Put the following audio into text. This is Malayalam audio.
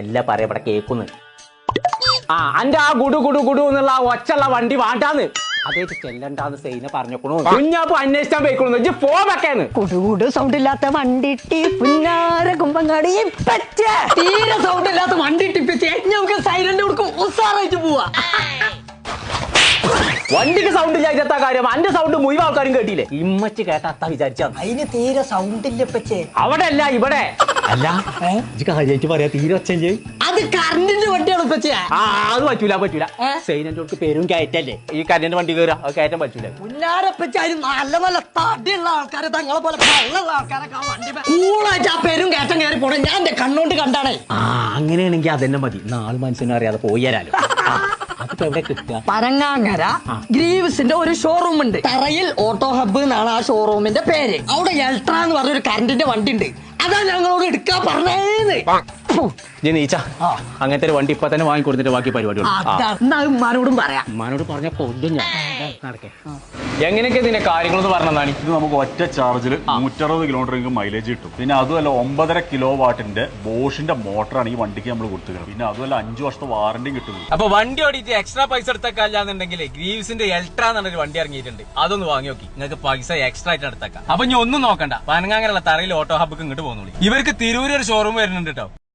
എല്ലാം പറയാ ഇവിടെ കേക്കുന്നു. ആ അന്റെ ആ ഗുഡു ഗുഡു ഗുഡു എന്നുള്ള ആ ഒച്ചുള്ള വണ്ടി വാണ്ടാന്ന് അതേറ്റ് ചെല്ലണ്ടാന്ന് സൈന പറഞ്ഞോക്കണു. കുഞ്ഞാപ്പ് അന്വേഷിച്ചാൻ പോയിക്കണു ഇജ്ജ് പോവൊക്കെയാണ്. കുടുകുടു സൗണ്ട് ഇല്ലാത്ത വണ്ടിട്ടി പുന്നാര കുമ്പങ്ങാടി തീരെ സൗണ്ട് ഇല്ലാത്ത വണ്ടി ടിപ്പിച്ച് നമുക്ക് സൈലന്റ് കൊടുക്കും ഉസാറായിട്ട് പോവാ. വണ്ടിക്ക് സൗണ്ട് ഇല്ലാത്ത കാര്യം അന്റെ സൗണ്ട് മുഴുവൻ ആൾക്കാരും കേട്ടില്ലേ? ഇമ്മച്ച് കേട്ടാ വിചാരിച്ചാ അതിന് തീരെ സൗണ്ട് ഇല്ല പച്ചേ. അവിടെ അല്ല ഇവിടെ അല്ല കാര്യമായിട്ട് പറയാ തീരെ ഒച്ച അത് കറണ്ടിന്റെ വണ്ടിയാണ് പച്ചേ. ആ അത് പറ്റൂല സൈനന്റെ അടുത്ത് പേരും കയറ്റല്ലേ ഈ കരണ്ടിന്റെ വണ്ടി കയറാ അത് കയറ്റാൻ പറ്റൂല. പുന്നാരപ്പച്ച നല്ല നല്ല തടിയുള്ള ആൾക്കാരെ തങ്ങളെ പോലെ വെള്ളമുള്ള ആൾക്കാരൊക്കെ വണ്ടി കൂളായിട്ട് ആ പേരും കയറ്റം കയറി പോണേ ഞാൻ എന്റെ കണ്ണോണ്ട് കണ്ടാണേ. ആ അങ്ങനെയാണെങ്കിൽ അതന്നെ മതി. നാല് മനസ്സിനെ അറിയാതെ പോയി തരാലോ. അതിപ്പോ എവിടെ കിട്ടുക? പരങ്ങാങ്ങര ഗ്രീവ്സിന്റെ ഒരു ഷോറൂം ഉണ്ട്. തറയിൽ ഓട്ടോ ഹബ്ബ് എന്നാണ് ആ ഷോറൂമിന്റെ പേര്. അവിടെ എൽട്ര എന്ന് പറഞ്ഞൊരു കറണ്ടിന്റെ വണ്ടി ഉണ്ട്. അതാ ഞങ്ങളോട് എടുക്കാൻ പറഞ്ഞേന്ന്. നീച്ച അങ്ങനത്തെ ഒരു വണ്ടി ഇപ്പൊ തന്നെ വാങ്ങി കൊടുത്തിട്ട് ബാക്കി പരിപാടി ഉമ്മാനോടും പറയാം. ഉമ്മാനോട് പറഞ്ഞ കൊല്ലും ഞാൻ. നടക്കേ എങ്ങനെയൊക്കെ ഇതിന്റെ കാര്യങ്ങളെന്ന് പറഞ്ഞതാണ്. ഇത് നമുക്ക് ഒറ്റ ചാർജിൽ 160 കിലോമീറ്റർ മൈലേജ് കിട്ടും. പിന്നെ അതുമല്ല 9.5 കിലോ വാട്ടിന്റെ ബോഷിന്റെ മോട്ടറാണ് ഈ വണ്ടിക്ക് നമ്മൾ കൊടുത്തിരിക്കുന്നത്. പിന്നെ അതുമല്ല 5 വർഷത്തെ വാറന്റിയും കിട്ടുന്നു. അപ്പൊ വണ്ടി ഓടിയിട്ട് എക്സ്ട്രാ പൈസ എടുത്തേക്കാന്നുണ്ടെങ്കിൽ ഗ്രീവ്സിന്റെ എൽട്ര എന്നൊരു വണ്ടി ഇറങ്ങിയിട്ടുണ്ട്. അതൊന്ന് വാങ്ങി നോക്കി നിങ്ങൾക്ക് പൈസ എക്സ്ട്രാ ആയിട്ട് എടുത്തേക്കാം. അപ്പൊ ഇനി ഒന്നും നോക്കണ്ട, പനങ്ങാങ്ങനെയുള്ള തറയിൽ ഓട്ടോ ഹബ്ബ് ഇങ്ങോട്ട് പോകുന്നുള്ളൂ. ഇവർക്ക് തിരൂര് ഒരു ഷോറൂം വരുന്നുണ്ട് കേട്ടോ.